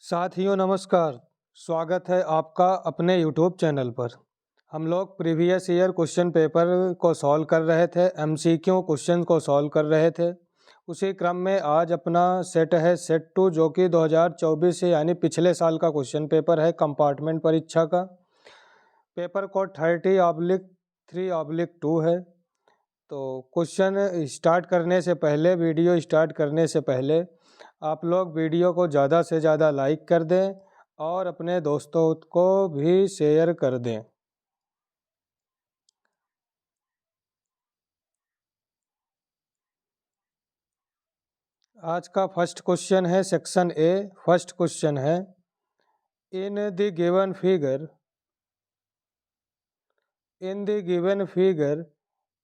साथियों नमस्कार। स्वागत है आपका अपने यूट्यूब चैनल पर। हम लोग प्रीवियस ईयर क्वेश्चन पेपर को सॉल्व कर रहे थे, एमसीक्यू क्वेश्चन को सॉल्व कर रहे थे। उसी क्रम में आज अपना सेट है सेट 2 जो कि 2024 से यानी पिछले साल का क्वेश्चन पेपर है कंपार्टमेंट परीक्षा का। पेपर कोड 30/3/2 है। तो क्वेश्चन स्टार्ट करने से पहले, वीडियो स्टार्ट करने से पहले आप लोग वीडियो को ज़्यादा से ज़्यादा लाइक कर दें और अपने दोस्तों को भी शेयर कर दें। आज का फर्स्ट क्वेश्चन है सेक्शन ए। फर्स्ट क्वेश्चन है in the given figure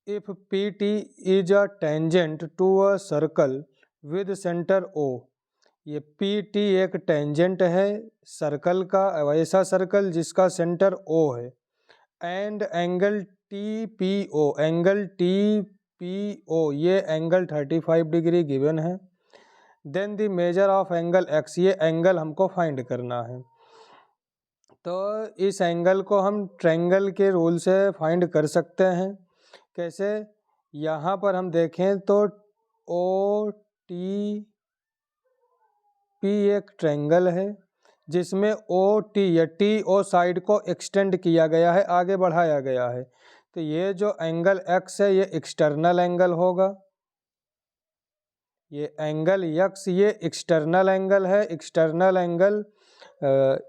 if PT is a tangent to a circle with center O। ये PT एक टेंजेंट है सर्कल का, ऐसा सर्कल जिसका सेंटर O है। एंड एंगल TPO ये एंगल 35 डिग्री गिवन है। Then the measure of angle X, ये एंगल हमको फाइंड करना है। तो इस एंगल को हम ट्रायंगल के रूल से फाइंड कर सकते हैं। कैसे? यहाँ पर हम देखें तो OTP एक ट्रायंगल है जिसमें OT या TO साइड को एक्सटेंड किया गया है, आगे बढ़ाया गया है। तो ये जो एंगल X है ये एक्सटर्नल एंगल होगा। ये एंगल X ये एक्सटर्नल एंगल है। एक्सटर्नल एंगल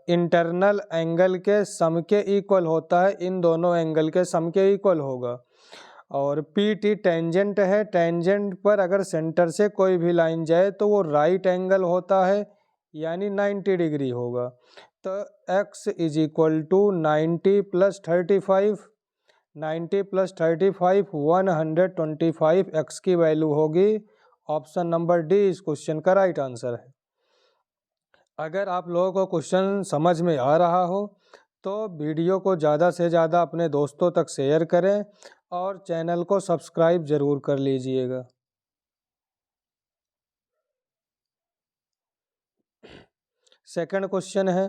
इंटरनल एंगल के सम के इक्वल होता है, इन दोनों एंगल के सम के इक्वल होगा। और PT टेंजेंट है, टेंजेंट पर अगर सेंटर से कोई भी लाइन जाए तो वो राइट एंगल होता है यानी 90 डिग्री होगा। तो X is equal to 90 + 35, 90 + 35 125 X की वैल्यू होगी। ऑप्शन नंबर डी इस क्वेश्चन का राइट आंसर है। अगर आप लोगों को क्वेश्चन समझ में आ रहा हो तो वीडियो को ज़्यादा से ज़्यादा अपने दोस्तों तक शेयर करें और चैनल को सब्सक्राइब ज़रूर कर लीजिएगा। सेकंड क्वेश्चन है,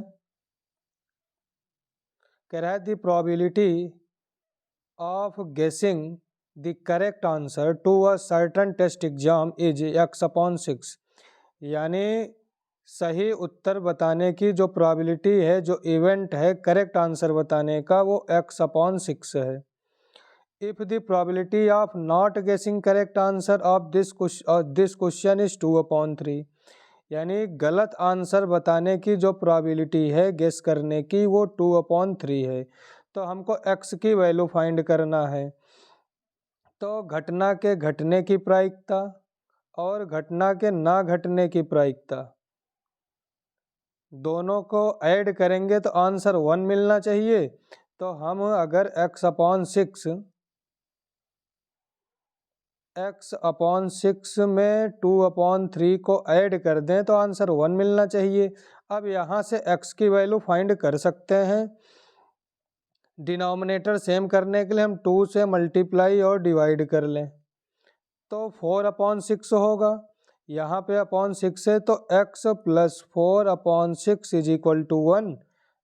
कह रहा है the probability of guessing the correct answer to a certain test exam is X/6। यानी सही उत्तर बताने की जो प्रोबेबिलिटी है, जो इवेंट है करेक्ट आंसर बताने का, वो X/6 है। If the probability of not guessing correct answer of this question is 2/3। यानी गलत आंसर बताने की जो प्रोबेबिलिटी है गेस करने की वो 2/3 है। तो हमको X की वैल्यू फाइंड करना है। तो घटना के घटने की प्रायिकता और घटना के ना घटने की प्रायिकता दोनों को ऐड करेंगे तो आंसर 1 मिलना चाहिए। तो हम अगर X/6 में 2/3 को ऐड कर दें तो आंसर 1 मिलना चाहिए। अब यहाँ से X की वैल्यू फाइंड कर सकते हैं। डिनोमिनेटर सेम करने के लिए हम 2 से मल्टीप्लाई और डिवाइड कर लें तो 4/6 होगा। यहाँ पे /6 है तो X + 4/6 is equal to 1।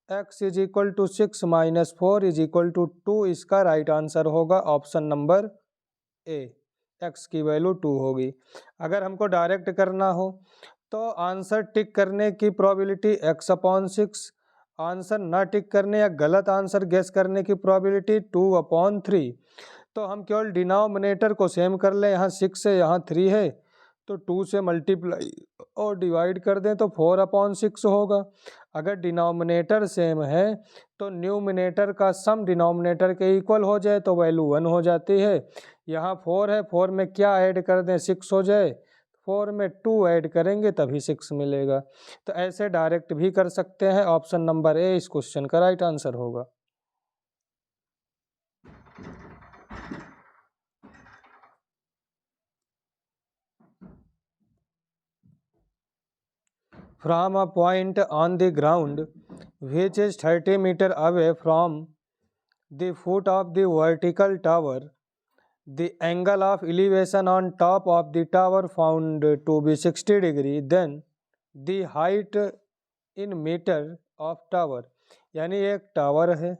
X is equal to 6 - 4 is equal to 2। इसका राइट आंसर होगा ऑप्शन नंबर ए। X की वैल्यू 2 होगी। अगर हमको डायरेक्ट करना हो तो आंसर टिक करने की प्रोबेबिलिटी X/6, आंसर ना टिक करने या गलत आंसर गेस करने की प्रोबेबिलिटी 2/3। तो हम केवल डिनोमिनेटर को सेम कर लें, यहाँ 6 है यहाँ 3 है तो 2 से मल्टीप्लाई और डिवाइड कर दें तो 4/6 होगा। अगर डिनोमिनेटर सेम है तो न्यूमिनेटर का सम डिनोमिनेटर के इक्वल हो जाए तो वैल्यू 1 हो जाती है। यहाँ 4 है, 4 में क्या ऐड कर दें 6 हो जाए, 4 में 2 ऐड करेंगे तभी 6 मिलेगा। तो ऐसे डायरेक्ट भी कर सकते हैं। ऑप्शन नंबर ए इस क्वेश्चन का राइट आंसर होगा। From a point on the ground which is 30 meters away from the foot of the vertical tower, the angle of elevation on top of the tower found to be 60 degree, then the height in metre of tower, यानी एक tower है,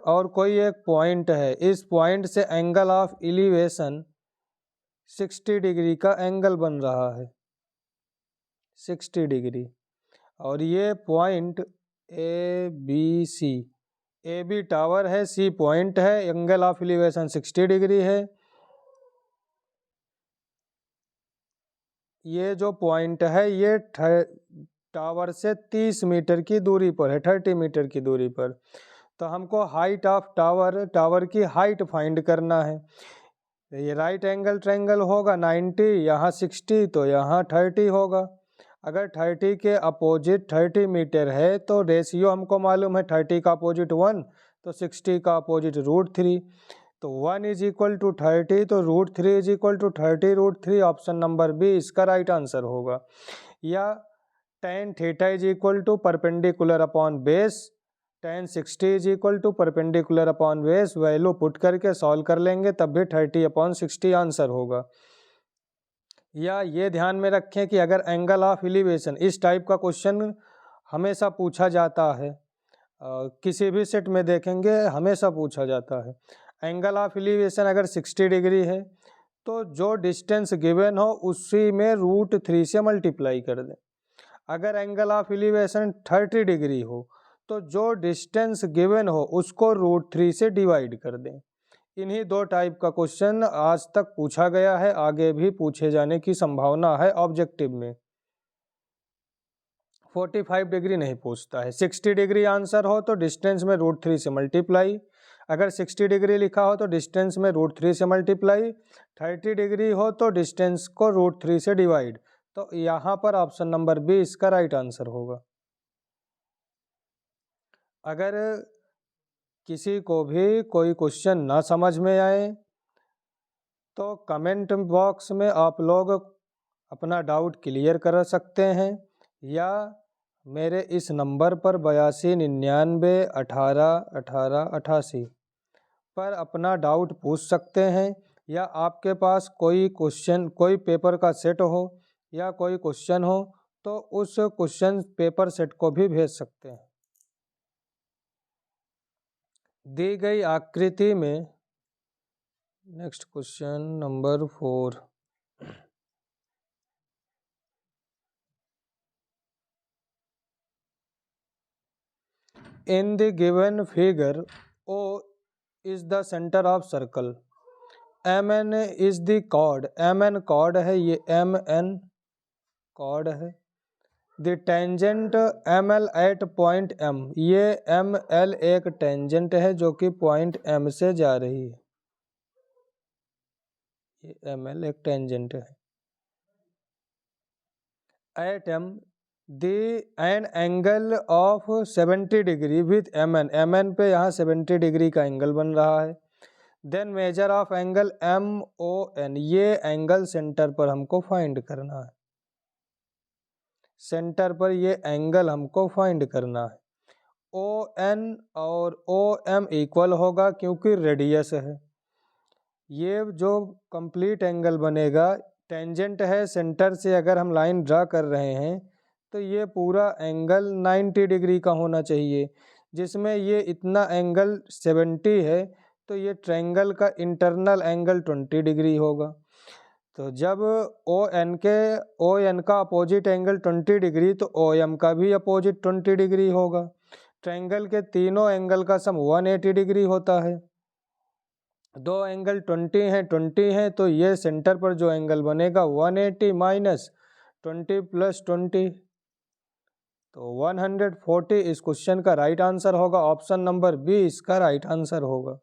और कोई एक point है, इस point से angle of elevation 60 degree का एंगल बन रहा है, 60 डिग्री। और ये point A B C, A B tower है, सी पॉइंट है, एंगल ऑफ एलिवेशन 60 डिग्री है। ये जो पॉइंट है ये टावर से 30 मीटर की दूरी पर है, 30 मीटर की दूरी पर। तो हमको हाइट ऑफ टावर की हाइट फाइंड करना है। ये राइट एंगल ट्रायंगल होगा 90, यहाँ 60 तो यहाँ 30 होगा। अगर 30 के अपोजिट 30 मीटर है तो रेशियो हमको मालूम है, 30 का अपोजिट 1 तो 60 का अपोजिट √3, तो 1 इज इक्वल टू 30 तो √3 is equal to 30 √3, option number B इसका राइट आंसर होगा। या tan theta is equal to perpendicular upon base, tan 60 is equal to perpendicular upon base, value put करके सॉल्व कर लेंगे तब भी 30/60 आंसर होगा। या ये ध्यान में रखें कि अगर एंगल ऑफ एलिवेशन, इस टाइप का क्वेश्चन हमेशा पूछा जाता है, किसी भी सेट में देखेंगे हमेशा पूछा जाता है। एंगल ऑफ एलिवेशन अगर 60 डिग्री है तो जो डिस्टेंस गिवन हो उसी में √3 से मल्टीप्लाई कर दें। अगर एंगल ऑफ एलिवेशन 30 डिग्री हो तो जो डिस्टेंस गिवन हो उसको √3 से डिवाइड कर दें। इन्हीं दो टाइप का क्वेश्चन आज तक पूछा गया है, आगे भी पूछे जाने की संभावना है ऑब्जेक्टिव में। 45 डिग्री नहीं पूछता है। 60 डिग्री आंसर हो तो डिस्टेंस में √3 से मल्टीप्लाई, अगर 60 डिग्री लिखा हो तो डिस्टेंस में √3 से मल्टीप्लाई, 30 डिग्री हो तो डिस्टेंस को √3 से डिवाइड। तो यहाँ पर ऑप्शन नंबर बी इसका राइट आंसर होगा। अगर किसी को भी कोई क्वेश्चन ना समझ में आए तो कमेंट बॉक्स में आप लोग अपना डाउट क्लियर कर सकते हैं, या मेरे इस नंबर पर 8299181888 पर अपना डाउट पूछ सकते हैं। या आपके पास कोई क्वेश्चन, कोई पेपर का सेट हो या कोई क्वेश्चन हो तो उस क्वेश्चन पेपर सेट को भी भेज सकते हैं। दी गई आकृति में next question number 4, in the given figure O is the center of circle, MN is the chord, MN chord है, ये MN chord है। the tangent ML at point M, ये ML एक टेंजेंट है जो कि पॉइंट M से जा रही है, ये ML एक टेंजेंट है। at M an angle of 70 degree with MN, MN पे यहाँ 70 डिग्री का एंगल बन रहा है। Then measure of angle MON, ये एंगल सेंटर पर हमको फाइंड करना है, सेंटर पर ये एंगल हमको फाइंड करना है। ON और OM इक्वल होगा क्योंकि रेडियस है। ये जो कंप्लीट एंगल बनेगा, टेंजेंट है, सेंटर से अगर हम लाइन ड्रा कर रहे हैं तो ये पूरा एंगल 90 डिग्री का होना चाहिए, जिसमें ये इतना एंगल 70 है तो ये ट्रायंगल का इंटरनल एंगल 20 डिग्री होगा। तो जब ON का अपोजिट एंगल 20 डिग्री तो OM का भी अपोजिट 20 डिग्री होगा। ट्रायंगल के तीनों एंगल का सम 180 डिग्री होता है। दो एंगल 20 हैं तो ये सेंटर पर जो एंगल बनेगा 180 माइनस 20 प्लस 20 तो 140 इस क्वेश्चन का राइट आंसर होगा। ऑप्शन नंबर बी इसका राइट आंसर होगा।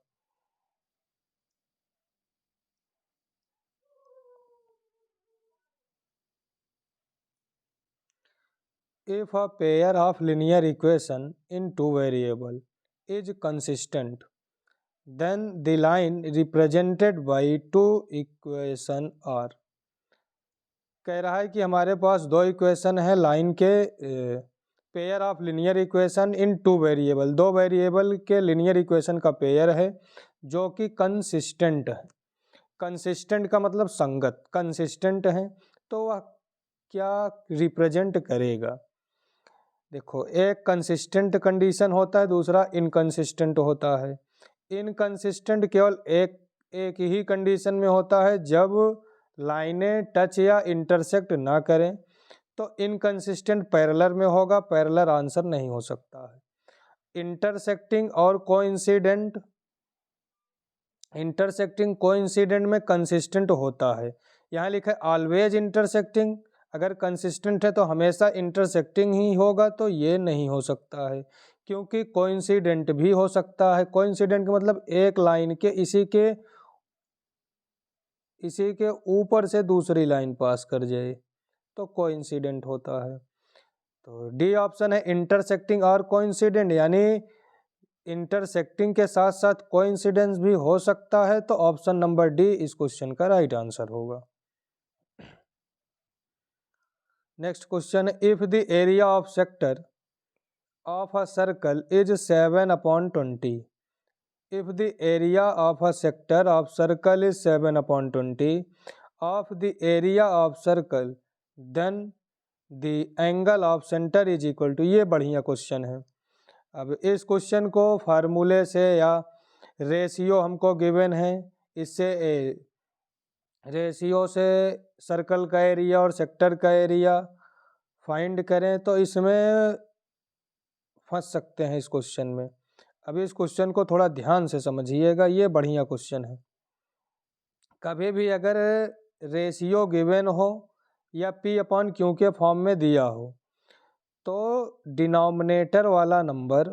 If a pair of linear equation in two variable is consistent, then the line represented by two equation are, कह रहा है कि हमारे पास दो इक्वेशन है लाइन के, pair of linear equation in two variable, दो वेरिएबल के लिनियर इक्वेशन का पेयर है जो कि कंसिस्टेंट है। कंसिस्टेंट का मतलब संगत, कंसिस्टेंट है तो वह क्या रिप्रेजेंट करेगा। देखो, एक कंसिस्टेंट कंडीशन होता है, दूसरा इनकंसिस्टेंट होता है। इनकंसिस्टेंट केवल एक ही कंडीशन में होता है, जब लाइनें टच या इंटरसेक्ट ना करें, तो इनकंसिस्टेंट पैरेलल में होगा, पैरेलल आंसर नहीं हो सकता है। इंटरसेक्टिंग और कोइंसिडेंट, इंटरसेक्टिंग कोइंसिडेंट में कंसिस्टेंट होता है। यहाँ लिखा है ऑलवेज इंटरसेक्टिंग, अगर कंसिस्टेंट है तो हमेशा इंटरसेक्टिंग ही होगा, तो ये नहीं हो सकता है, क्योंकि कोइंसिडेंट भी हो सकता है। कोइंसिडेंट का मतलब एक लाइन के इसी के ऊपर से दूसरी लाइन पास कर जाए, तो कोइंसिडेंट होता है। तो डी ऑप्शन है इंटरसेक्टिंग और कोइंसिडेंट, यानी इंटरसेक्टिंग के साथ साथ कोइंसिडेंस भी हो सकता है, तो ऑप्शन नंबर डी इस क्वेश्चन का राइट आंसर होगा। नेक्स्ट क्वेश्चन है, if the area of sector of a circle is 7/20, if the area of a sector of circle is 7/20 of the area of circle, then the angle of center is equal to, ये बढ़िया question है। अब इस question को फार्मूले से या ratio हमको गिवन है, इससे रेशियो से सर्कल का एरिया और सेक्टर का एरिया फाइंड करें तो इसमें फंस सकते हैं इस क्वेश्चन में। अभी इस क्वेश्चन को थोड़ा ध्यान से समझिएगा, ये बढ़िया क्वेश्चन है। कभी भी अगर रेशियो गिवन हो या P/Q के फॉर्म में दिया हो, तो डिनोमिनेटर वाला नंबर,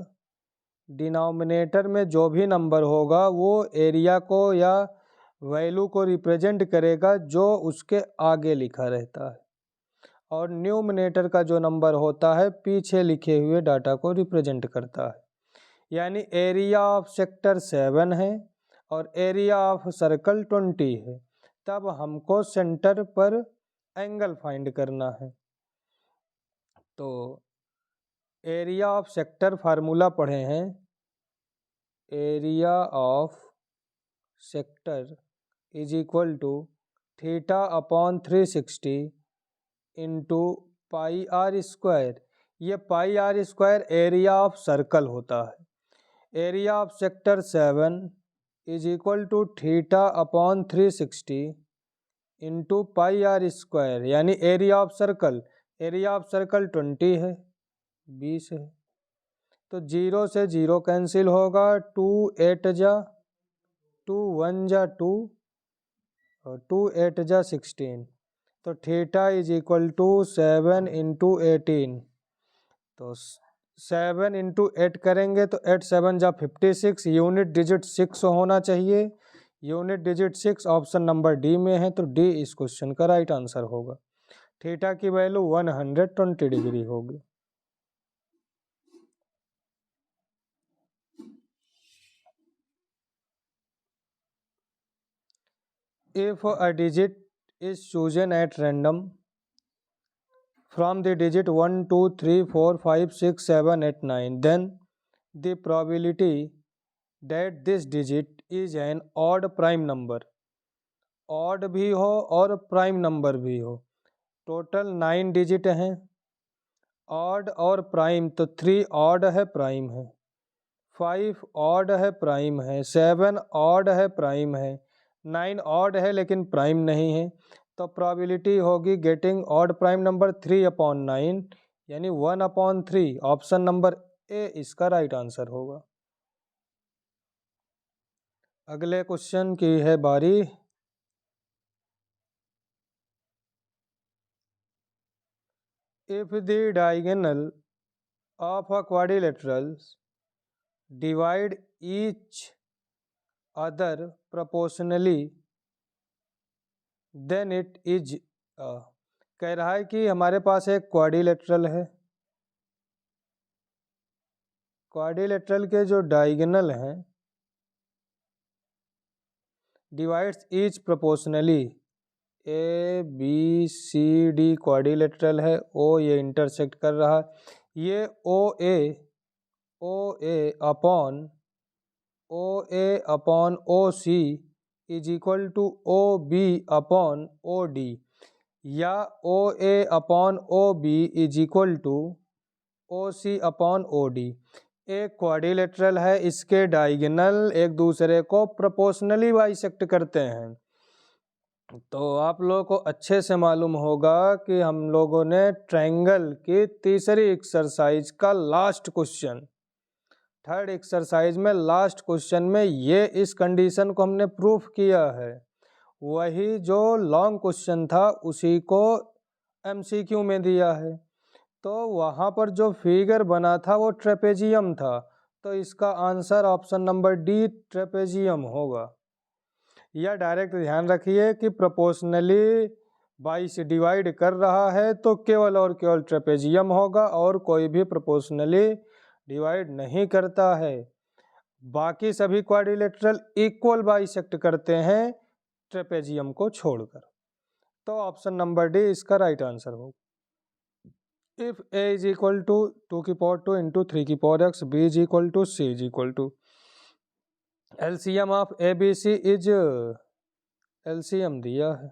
डिनोमिनेटर में जो भी नंबर होगा वो एरिया को या वैल्यू को रिप्रेजेंट करेगा जो उसके आगे लिखा रहता है, और न्यूमिनेटर का जो नंबर होता है पीछे लिखे हुए डाटा को रिप्रेजेंट करता है। यानी एरिया ऑफ सेक्टर 7 है और एरिया ऑफ सर्कल 20 है, तब हमको सेंटर पर एंगल फाइंड करना है। तो एरिया ऑफ सेक्टर फार्मूला पढ़े हैं, area of sector is equal to θ/360 into πr²। ये πr² एरिया ऑफ सर्कल होता है। Area of sector 7 is equal to θ/360 into πr², यानी एरिया ऑफ सर्कल 20 है, 20 है, तो 0 से 0 कैंसिल होगा, 2 8 जा 2 1 जा 2 और 2 8 जा 16, तो θ इज इक्वल टू 7 इंटू 18, तो 7 इंटू 8 करेंगे तो 8 7 जा 56, यूनिट डिजिट 6 होना चाहिए, unit digit 6 option number D में है, तो डी इस क्वेश्चन का राइट आंसर होगा। थीटा की वैल्यू 120 डिग्री होगी। If a digit is chosen at random from the digit 1 2 3 4 5 6 7 8 9, then the probability that this digit is an odd prime number, odd भी हो और प्राइम नंबर भी हो, टोटल 9 डिजिट हैं, odd और प्राइम, तो 3 ऑड है प्राइम है, 5 ऑड है प्राइम है, 7 ऑड है प्राइम है, 9 ऑड है लेकिन प्राइम नहीं है, तो प्रोबेबिलिटी होगी गेटिंग ऑड प्राइम नंबर 3/9, यानी 1/3, ऑप्शन नंबर ए इसका राइट आंसर होगा। अगले क्वेश्चन की है बारी। If the diagonal of a quadrilateral divide each other proportionally then it is, कह रहा है कि हमारे पास एक क्वाड्रिलेटरल है, क्वाड्रिलेटरल के जो डायगोनल हैं divides each proportionally, A B C D quadrilateral है, ओ ये इंटरसेक्ट कर रहा है, ये O A upon O C is equal to O B upon O D, या O A upon O B is equal to O C upon O D. एक quadrilateral है, इसके डायगोनल एक दूसरे को प्रोपोर्शनली बाइसेक्ट करते हैं। तो आप लोगों को अच्छे से मालूम होगा कि हम लोगों ने ट्रायंगल की तीसरी एक्सरसाइज का लास्ट क्वेश्चन, थर्ड एक्सरसाइज में लास्ट क्वेश्चन में ये इस कंडीशन को हमने प्रूफ किया है। वही जो लॉन्ग क्वेश्चन था उसी को एमसीक्यू में दिया है। तो वहाँ पर जो फिगर बना था वो ट्रेपेजियम था, तो इसका answer option number D trapezium होगा। या डायरेक्ट ध्यान रखिए कि प्रोपोर्शनली बाई से डिवाइड कर रहा है तो केवल और केवल ट्रेपेजियम होगा, और कोई भी प्रोपोर्शनली डिवाइड नहीं करता है। बाकी सभी क्वाड्रिलेटरल इक्वल बाइसेक्ट करते हैं ट्रेपेजियम को छोड़कर। तो ऑप्शन नंबर डी इसका राइट आंसर होगा। If a is equal to 2 की पावर 2 into 3 की power x, b is equal to c is equal to LCM of ABC is, LCM दिया है।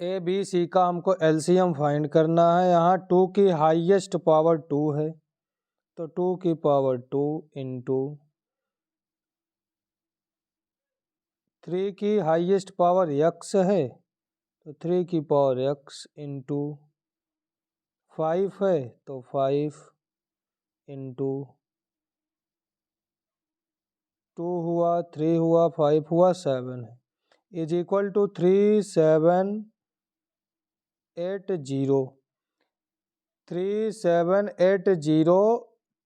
ए बी सी का हमको LCM फाइंड करना है। यहाँ 2 की हाईएस्ट पावर 2 है, तो 2 की पावर 2 इंटू 3 की हाईएस्ट पावर x है, तो 3 की पावर x इंटू 5 है, तो 5 इंटू 2 हुआ, 3 हुआ, 5 हुआ, 7 है, इज इक्वल टू 3780। 3780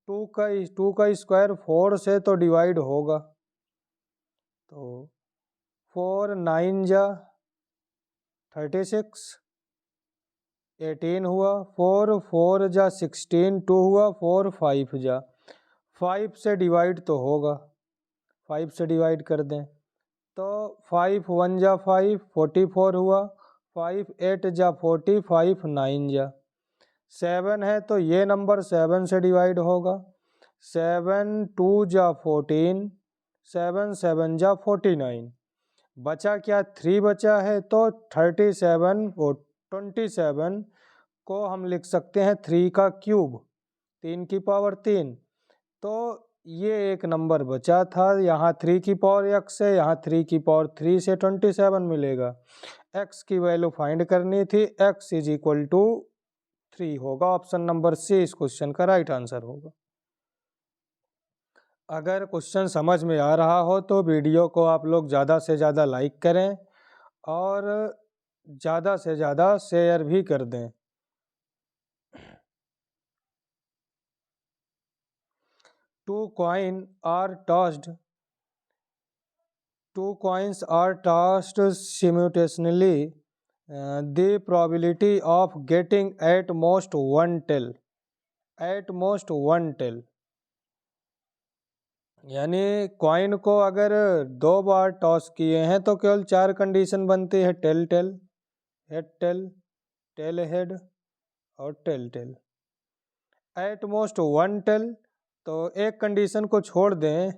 2 का स्क्वायर 4 से तो डिवाइड होगा, तो 4 9 जा 36, 18 हुआ, 4 4 जा 16, 2 हुआ, 4 5 जा 5 से डिवाइड तो होगा, 5 से डिवाइड कर दें तो 5 1 जा 5, 44 हुआ, 5 8 जा 40, 5 9 जा 7 है, तो ये नंबर 7 से डिवाइड होगा, 7 2 जा 14, 7 7 जा 49, बचा क्या 3 बचा है, तो 37 और 27 को हम लिख सकते हैं 3 का क्यूब, 3 की पावर 3। तो ये एक नंबर बचा था, यहाँ 3 की पावर x है, यहाँ 3 की पावर 3 से 27 मिलेगा। x की वैल्यू फाइंड करनी थी, x इज इक्वल टू 3 होगा। ऑप्शन नंबर सी इस क्वेश्चन का राइट आंसर होगा। अगर क्वेश्चन समझ में आ रहा हो तो वीडियो को आप लोग ज़्यादा से ज़्यादा लाइक करें और ज़्यादा से ज़्यादा शेयर भी कर दें। Two coins are tossed simultaneously. The probability of getting at most one tail, यानी कॉइन को अगर 2 बार टॉस किए हैं तो केवल 4 कंडीशन बनती है, tail tail, head tail, tail head और tail tail. At most one tail, तो एक कंडीशन को छोड़ दें,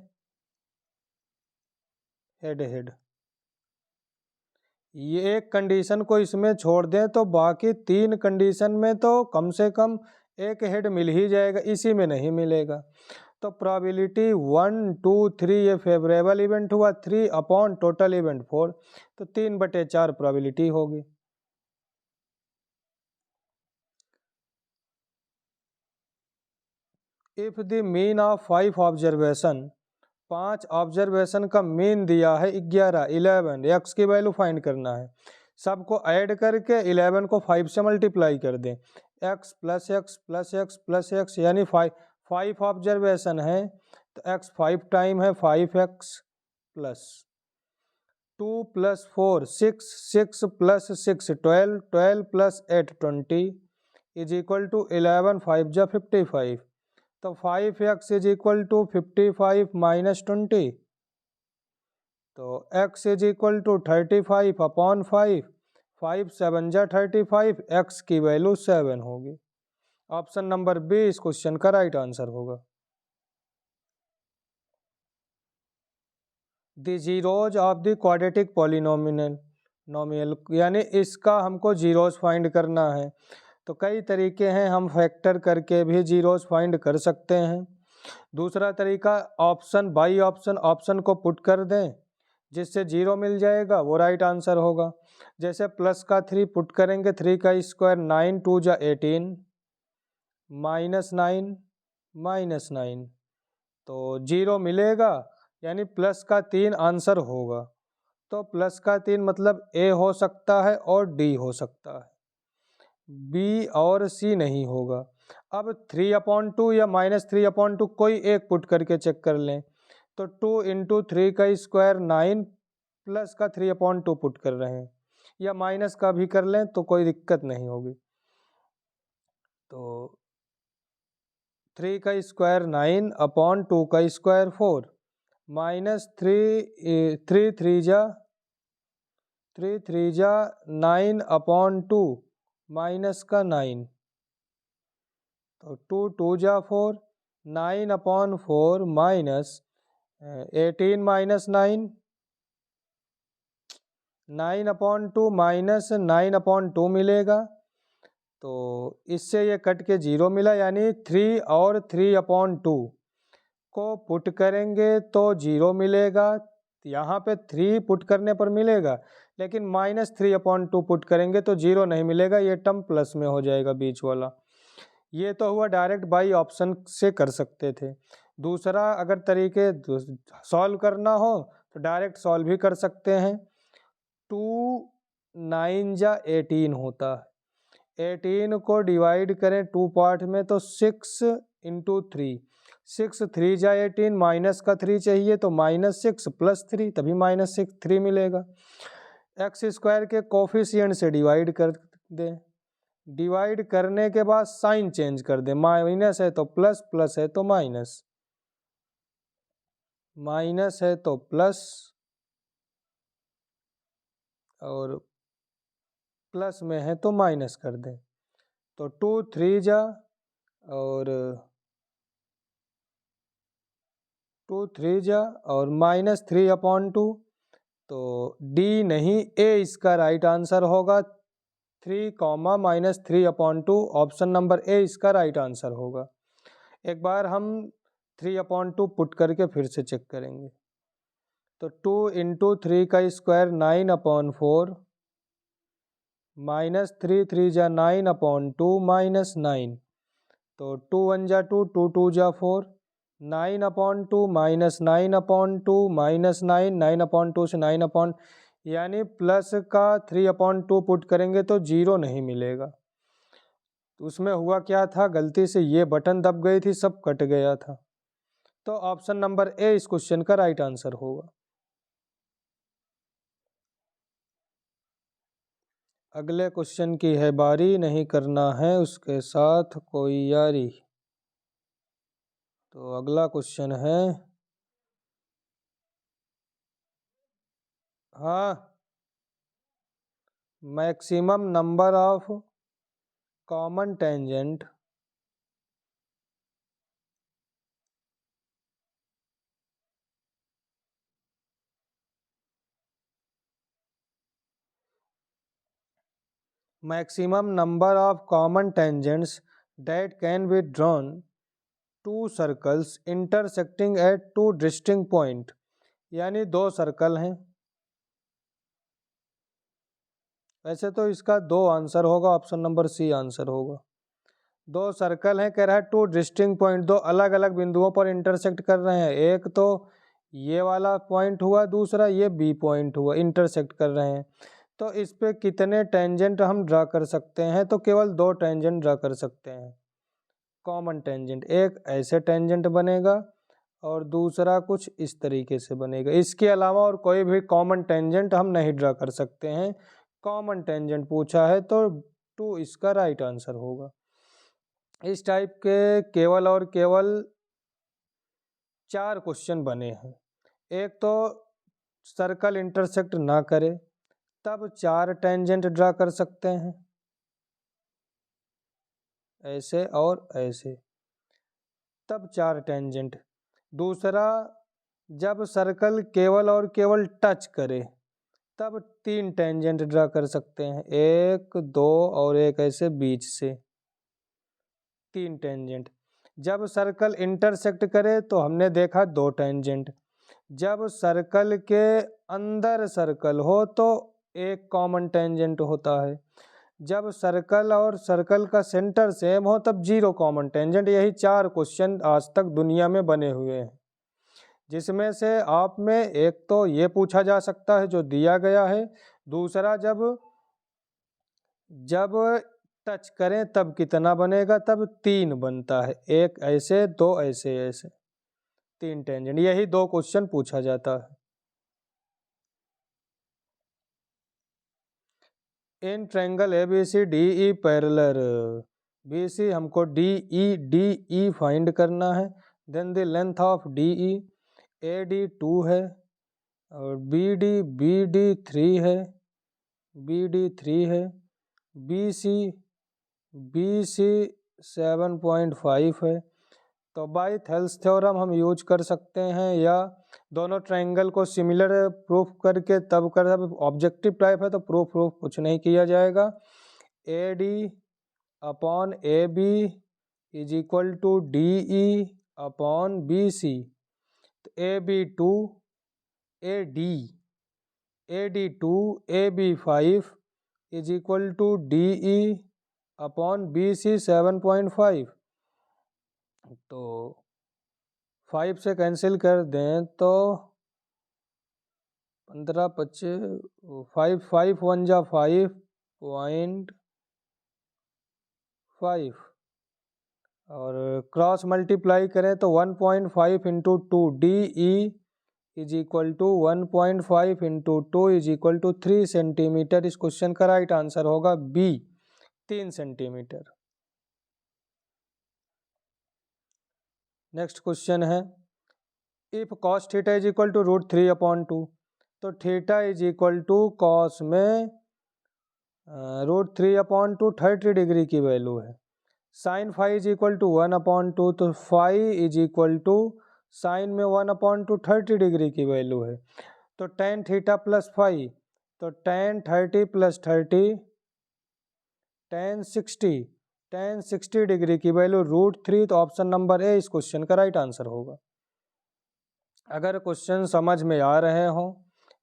हेड हेड, ये एक कंडीशन को इसमें छोड़ दें तो बाकी 3 कंडीशन में तो कम से कम एक हेड मिल ही जाएगा, इसी में नहीं मिलेगा। तो प्रोबेबिलिटी 1 2 3 ये फेवरेबल इवेंट हुआ, 3 अपॉन टोटल इवेंट 4, तो 3/4 प्रोबेबिलिटी होगी। If the mean of 5 observation, 5 observation का मीन दिया है 11, 11, एक्स की वैल्यू फाइंड करना है। सबको ऐड करके 11 को 5 से मल्टीप्लाई कर दें, x plus x plus x plus x, यानी 5 ऑब्जर्वेशन है तो x 5 टाइम है, 5x plus 2 plus 4 6, 6 plus 6 12, 12 plus 8 20 is equal to 11, 5 जा 55, तो 5x is equal to 55 minus 20, तो x is equal to 35 upon 5, 5 7 जा 35, x की वैल्यू 7 होगी। ऑप्शन नंबर बी इस क्वेश्चन का राइट आंसर होगा। The zeros of the quadratic polynomial यानी इसका हमको जीरोज फाइंड करना है। तो कई तरीके हैं, हम फैक्टर करके भी जीरोज फाइंड कर सकते हैं। दूसरा तरीका ऑप्शन बाई ऑप्शन को पुट कर दें जिससे जीरो मिल जाएगा, वो राइट आंसर होगा। जैसे प्लस का 3 पुट करेंगे, 3 का स्क्वायर 9, 2 जा 18, -9 तो जीरो मिलेगा, यानी प्लस का 3 आंसर होगा। तो प्लस का 3 मतलब ए हो सकता है और डी हो सकता है, बी और सी नहीं होगा। अब 3/2 या -3/2 कोई एक पुट करके चेक कर लें। तो 2 × 3 का स्क्वायर 9 प्लस का 3/2 पुट कर रहे हैं, या माइनस का भी कर लें तो कोई दिक्कत नहीं होगी। तो 3 का स्क्वायर 9 अपॉन 2 का स्क्वायर 4, -3 3 जा 9/2 माइनस का 9, तो 2 2 जा 4, 9/4 माइनस 18 माइनस 9, 9/2 माइनस 9/2 मिलेगा। तो इससे ये कट के 0 मिला, यानी 3 और 3/2 को पुट करेंगे तो 0 मिलेगा। यहाँ पे 3 पुट करने पर मिलेगा, लेकिन -3/2 पुट करेंगे तो 0 नहीं मिलेगा, ये टर्म प्लस में हो जाएगा बीच वाला। ये तो हुआ डायरेक्ट बाई ऑप्शन से कर सकते थे। दूसरा अगर तरीके सॉल्व करना हो तो डायरेक्ट सॉल्व भी कर सकते हैं। 2 9 जा 18 होता है, 18 को डिवाइड करें 2 पार्ट में तो 6 × 3, 6 3 जा 18, माइनस का 3 चाहिए तो -6 + 3, तभी -6 3 मिलेगा। एक्स स्क्वायर के कोफिशिएंट से डिवाइड कर दें, डिवाइड करने के बाद साइन चेंज कर दें, माइनस है तो प्लस, प्लस है तो माइनस, माइनस है तो प्लस और प्लस में है तो माइनस कर दें। तो 2 3 जा और 2 3 जा और -3/2, तो डी नहीं ए इसका राइट आंसर होगा। 3, -3/2 ऑप्शन नंबर ए इसका राइट आंसर होगा। एक बार हम 3/2 पुट करके फिर से चेक करेंगे। तो 2 × 3 का स्क्वायर 9/4, -3 3 जा 9/2 -9, तो 2 1 जा 2, 2 2 जा 4, 9/2 -9/2 -9, 9/2 से 9 यानी प्लस का 3/2 पुट करेंगे तो 0 नहीं मिलेगा। तो उसमें हुआ क्या था, गलती से ये बटन दब गई थी, सब कट गया था। तो ऑप्शन नंबर ए इस क्वेश्चन का राइट आंसर होगा। अगले क्वेश्चन की है बारी, नहीं करना है उसके साथ कोई यारी। तो अगला क्वेश्चन है, हाँ, maximum number of common tangent maximum number of common tangents that can be drawn two circles intersecting at two distinct point, यानी 2 सर्कल हैं। वैसे तो इसका 2 आंसर होगा, ऑप्शन नंबर सी आंसर होगा। 2 सर्कल हैं, कह रहा है 2 डिस्टिंक्ट पॉइंट, 2 अलग अलग बिंदुओं पर इंटरसेक्ट कर रहे हैं। एक तो ये वाला पॉइंट हुआ, दूसरा ये बी पॉइंट हुआ, इंटरसेक्ट कर रहे हैं। तो इस पे कितने टेंजेंट हम ड्रा कर सकते हैं, तो केवल 2 टेंजेंट ड्रा कर सकते हैं कॉमन टेंजेंट। एक ऐसे टेंजेंट बनेगा और दूसरा कुछ इस तरीके से बनेगा। इसके अलावा और कोई भी कॉमन टेंजेंट हम नहीं ड्रा कर सकते हैं। कॉमन टेंजेंट पूछा है तो 2 इसका राइट आंसर होगा। इस टाइप के केवल और केवल 4 क्वेश्चन बने हैं। एक तो सर्कल इंटरसेक्ट ना करे तब 4 टेंजेंट ड्रा कर सकते हैं, ऐसे और ऐसे, तब 4 टेंजेंट। दूसरा, जब सर्कल केवल और केवल टच करे तब 3 टेंजेंट ड्रा कर सकते हैं, 1 2 और एक ऐसे बीच से, 3 टेंजेंट। जब सर्कल इंटरसेक्ट करे तो हमने देखा 2 टेंजेंट। जब सर्कल के अंदर सर्कल हो तो एक कॉमन टेंजेंट होता है। जब सर्कल और सर्कल का सेंटर सेम हो तब 0 कॉमन टेंजेंट। यही 4 क्वेश्चन आज तक दुनिया में बने हुए हैं, जिसमें से आप में एक तो ये पूछा जा सकता है जो दिया गया है। दूसरा, जब टच करें तब कितना बनेगा, तब 3 बनता है, एक ऐसे 2 ऐसे ऐसे, 3 टेंजेंट। यही 2 क्वेश्चन पूछा जाता है। In triangle ABCDE parallel, BC हमको DE फाइंड करना है। Then the length of DE, AD 2 है और BD 3 है, BC 7.5 है। तो बाय थेल्स थ्योरम हम यूज कर सकते हैं, या दोनों ट्रायंगल को सिमिलर प्रूफ करके तब कर, ऑब्जेक्टिव टाइप है तो प्रूफ कुछ नहीं किया जाएगा। AD upon AB is equal to DE upon BC। तो AB 2 AD 2 AB 5 is equal to DE upon BC 7.5। तो 5 से कैंसिल कर दें तो 15 25, 5 1 जा 5.5 और क्रॉस मल्टीप्लाई करें तो 1.5 into 2 DE is equal to 1.5 into 2 is equal to 3 centimetre. इस क्वेश्चन का राइट आंसर होगा बी, 3 सेंटीमीटर। नेक्स्ट क्वेश्चन है, if cos theta is equal to √3/2, तो theta is equal to cos में √3/2 30 डिग्री की value है। Sine phi is equal to 1/2, तो phi is equal to sine में 1/2 30 डिग्री की वैल्यू है। तो टेन थीटा प्लस फाई, तो टेन 30 प्लस 30 टेन 60 डिग्री की वैल्यू √3। तो ऑप्शन नंबर ए इस क्वेश्चन का राइट आंसर होगा। अगर क्वेश्चन समझ में आ रहे हों,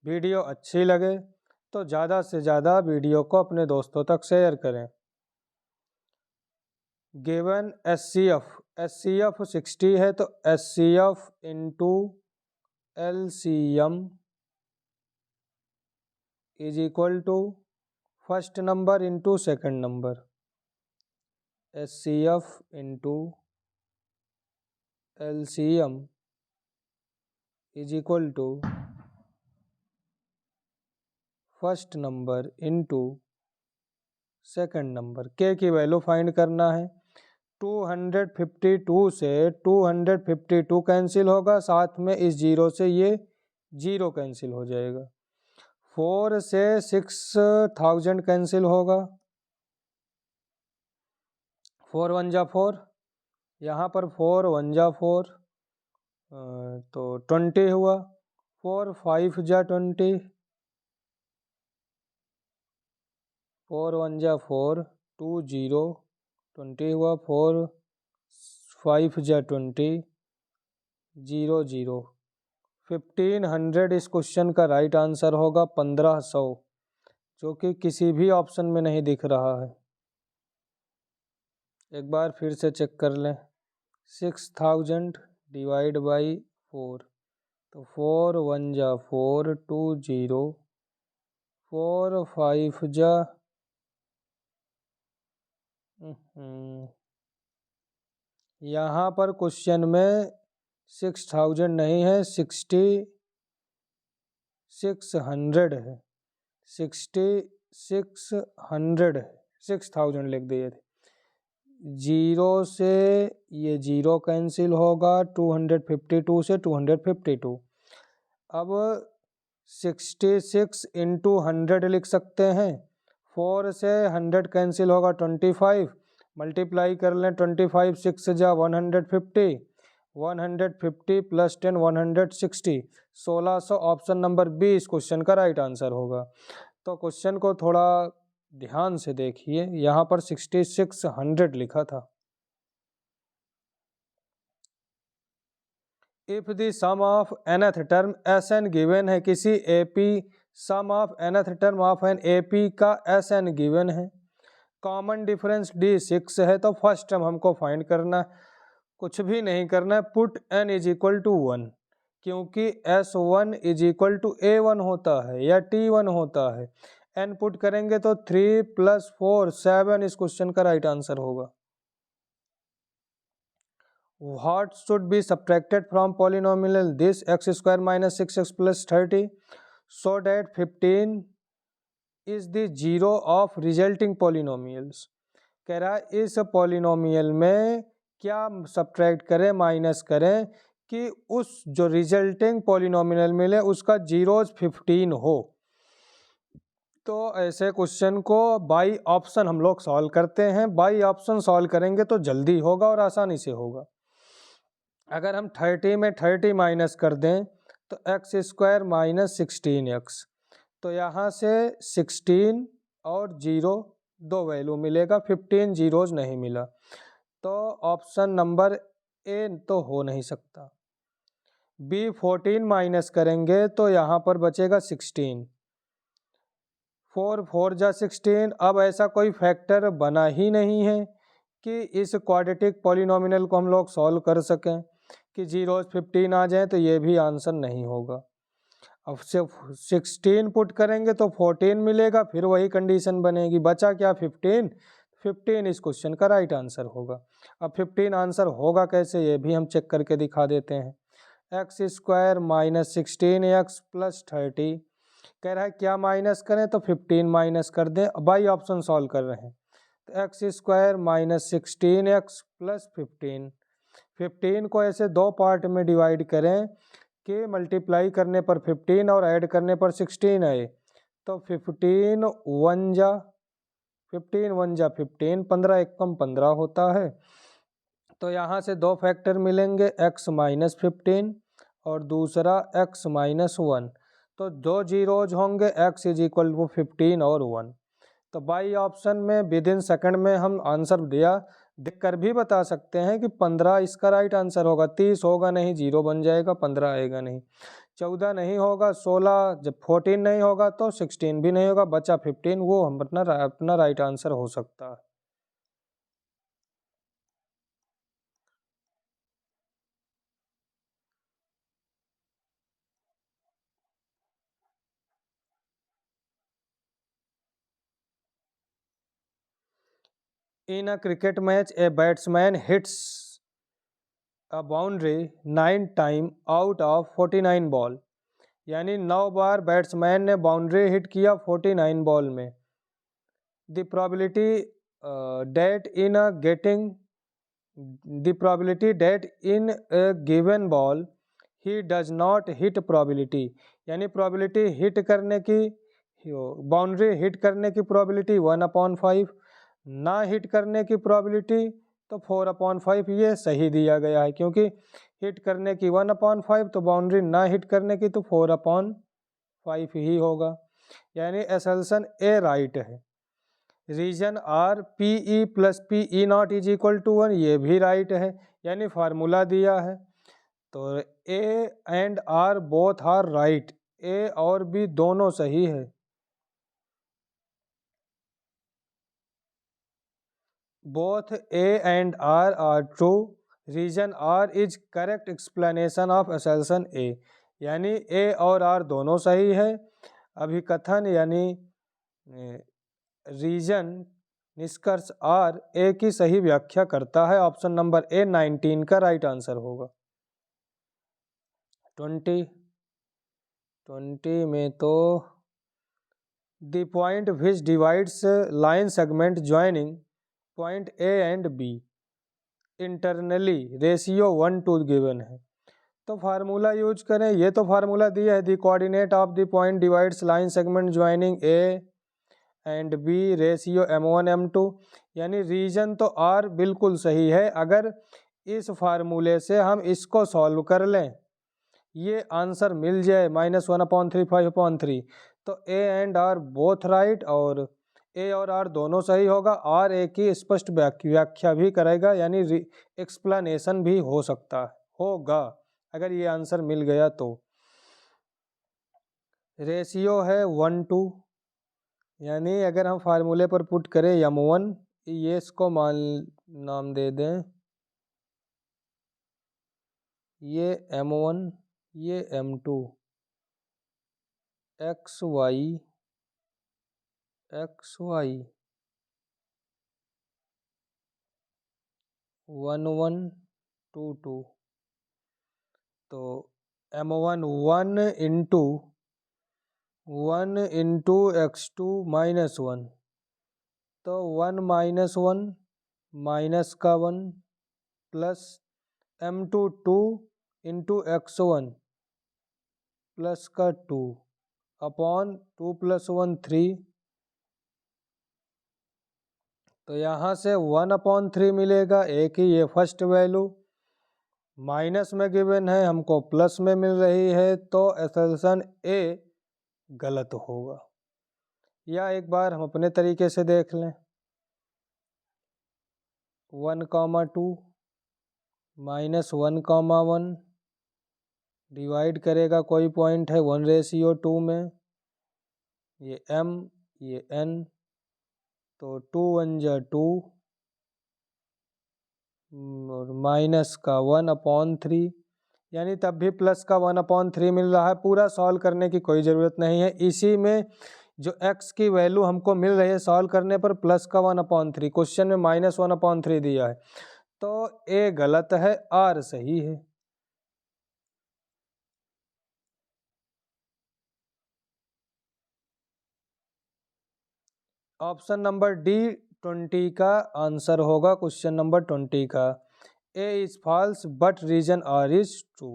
वीडियो अच्छी लगे तो ज़्यादा से ज़्यादा वीडियो को अपने दोस्तों तक शेयर करें। गिवन SCF 60 है, तो SCF into LCM is equal to first number into second number. SCF into LCM is equal to first number into second number. K की वैल्यू फाइंड करना है। 252 से 252 कैंसिल होगा, साथ में इस जीरो से ये जीरो कैंसिल हो जाएगा। 4 से 6000 कैंसिल होगा, 4 1 जा 4, यहाँ पर 4 1 जा 4, तो 20 हुआ। 4 5 जा 20, 4 1 जा 4, 2 0 20 हुआ। 4 5 जा 20, 0 0, 1500 इस क्वेश्चन का राइट आंसर होगा। 1500, जो कि किसी भी ऑप्शन में नहीं दिख रहा है। एक बार फिर से चेक कर लें। 6000 डिवाइड बाई 4, तो 4 1 जा 4, 2 0, 4 5 जा यहाँ पर क्वेश्चन में 6000 नहीं है, 600 है, 600 है, 6000 लिख दिए थे। जीरो से ये जीरो कैंसिल होगा, 252 से 252। अब 66 इंटू 100 लिख सकते हैं। 4 से 100 कैंसिल होगा, 25 मल्टीप्लाई कर लें, 25 6 जा 150, 150 प्लस 10 160, 1600। ऑप्शन नंबर बी इस क्वेश्चन का राइट आंसर होगा। तो क्वेश्चन को थोड़ा ध्यान से देखिए, यहाँ पर 6600 लिखा था। If the sum of nth term Sn given है, किसी AP sum of nth term of an AP का Sn गिवन है, कॉमन डिफरेंस D6 है, तो फर्स्ट टर्म हमको फाइंड करना है। कुछ भी नहीं करना है, put n is equal to 1, क्योंकि S1 is equal to A1 होता है या T1 होता है। n पुट करेंगे तो 3 + 4 7 इस क्वेश्चन का राइट आंसर होगा। What should be subtracted from polynomial this x² - 6x + 30 so that 15 is the zero of resulting polynomials? कह रहा है इस पॉलिनोमियल में क्या सब्ट्रैक्ट करें, माइनस करें कि उस जो रिजल्टिंग पॉलिनोमियल मिले उसका जीरोज 15 हो। तो ऐसे क्वेश्चन को बाई ऑप्शन हम लोग सॉल्व करते हैं। बाई ऑप्शन सॉल्व करेंगे तो जल्दी होगा और आसानी से होगा। अगर हम 30 में 30 माइनस कर दें तो x² - 16x, तो यहाँ से 16 और 0 दो वैल्यू मिलेगा, 15 जीरोज नहीं मिला, तो ऑप्शन नंबर ए तो हो नहीं सकता। बी 14 माइनस करेंगे तो यहाँ पर बचेगा 16, 4 4 जा 16। अब ऐसा कोई फैक्टर बना ही नहीं है कि इस क्वाड्रेटिक पॉलिनोमियल को हम लोग सॉल्व कर सकें कि जीरोज 15 आ जाए, तो ये भी आंसर नहीं होगा। अब सिर्फ 16 पुट करेंगे तो 14 मिलेगा, फिर वही कंडीशन बनेगी, बचा क्या 15, 15 इस क्वेश्चन का राइट आंसर होगा। अब 15 आंसर होगा कैसे, ये भी हम चेक करके दिखा देते हैं। x² - 16x + 30, कह रहा है क्या माइनस करें, तो 15 माइनस कर दें, बाई ऑप्शन सॉल्व कर रहे हैं, तो x² - 16x + 15, 15 को ऐसे दो पार्ट में डिवाइड करें कि मल्टीप्लाई करने पर 15 और ऐड करने पर 16 आए, तो 15 1 जा 15, 15 एक कम 15 होता है। तो यहाँ से दो फैक्टर मिलेंगे, x - 15 और दूसरा x - 1, तो दो जीरोज होंगे, x इज इक्वल टू 15 और 1। तो बाई ऑप्शन में विद इन सेकेंड में हम आंसर दिया, देख कर भी बता सकते हैं कि 15 इसका राइट आंसर होगा। 30 होगा नहीं, 0 बन जाएगा, 15 आएगा नहीं, 14 नहीं होगा, 16, जब 14 नहीं होगा तो 16 भी नहीं होगा, बचा 15, वो हम अपना राइट आंसर हो सकता है। In a cricket match, a batsman hits a boundary 9 times out of 49 ball, यानी 9 बार बैट्समैन ने बाउंड्री हिट किया 49 बॉल में। The probability that in a getting the probability that in a given ball he does not hit probability, यानी probability hit करने की, boundary hit करने की प्रोबेबिलिटी 1/5, ना हिट करने की प्रोबेबिलिटी तो 4/5। ये सही दिया गया है, क्योंकि हिट करने की 1/5 तो बाउंड्री ना हिट करने की तो 4/5 ही होगा, यानी असल्सन ए राइट है। Reason R PE + PE0 is equal to 1, ये भी राइट है, यानी फार्मूला दिया है। तो A and R both are right, A और बी दोनों सही है। Both A and R are true. Reason R is correct explanation of assertion A, यानी A और R दोनों सही है। अभिकथन यानी रीजन निष्कर्ष R A की सही व्याख्या करता है। ऑप्शन नंबर ए 19 का राइट आंसर होगा। 20 में तो the point which divides line segment joining point A and B internally ratio 1:2 given है, तो फार्मूला यूज करें। ये तो फार्मूला दिया है, the coordinate of the point divides line segment joining A and B ratio m1 m2, यानी reason तो R बिल्कुल सही है। अगर इस फार्मूले से हम इसको सॉल्व कर लें, ये आंसर मिल जाए -1/3 5/3, तो A and R both right, और A और R दोनों सही होगा। R A की स्पष्ट व्याख्या भी करेगा, यानी एक्सप्लेनेशन भी हो सकता होगा अगर ये आंसर मिल गया तो। रेशियो है 1:2, यानी अगर हम फार्मूले पर पुट करें m1, ये इसको नाम दे दें, ये m1 ये m2, xy 1 1 2 2, तो m1 1 इंटू x2 -1, तो 1 -1 माइनस का 1 plus m2 2 into x1 plus का 2 अपॉन 2 + 1 3, तो यहाँ से 1/3 मिलेगा। एक ही ये फर्स्ट वैल्यू माइनस में गिवन है, हमको प्लस में मिल रही है, तो सॉल्यूशन ए गलत होगा। या एक बार हम अपने तरीके से देख लें, 1,2 -1,1 डिवाइड करेगा कोई पॉइंट है 1:2 में, ये m ये n, तो 2 1 जा 2 और माइनस का 1/3, यानी तब भी प्लस का 1/3 मिल रहा है। पूरा सॉल्व करने की कोई ज़रूरत नहीं है, इसी में जो x की वैल्यू हमको मिल रही है सॉल्व करने पर प्लस का 1/3, क्वेश्चन में -1/3 दिया है, तो A गलत है, R सही है। ऑप्शन नंबर डी 20 का आंसर होगा, क्वेश्चन नंबर 20 का। A is false but reason R is true.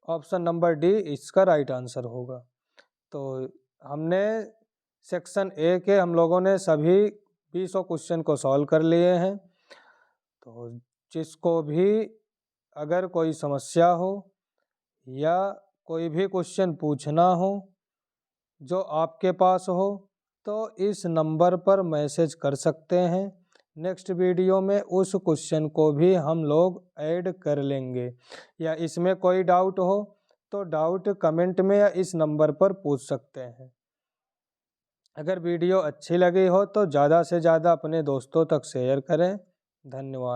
Option number D इसका राइट आंसर होगा। तो हमने सेक्शन ए के हम लोगों ने सभी 20 क्वेश्चन को सॉल्व कर लिए हैं। तो जिसको भी अगर कोई समस्या हो या कोई भी क्वेश्चन पूछना हो जो आपके पास हो, तो इस नंबर पर मैसेज कर सकते हैं। नेक्स्ट वीडियो में उस क्वेश्चन को भी हम लोग ऐड कर लेंगे, या इसमें कोई डाउट हो तो डाउट कमेंट में या इस नंबर पर पूछ सकते हैं। अगर वीडियो अच्छी लगी हो तो ज़्यादा से ज़्यादा अपने दोस्तों तक शेयर करें। धन्यवाद।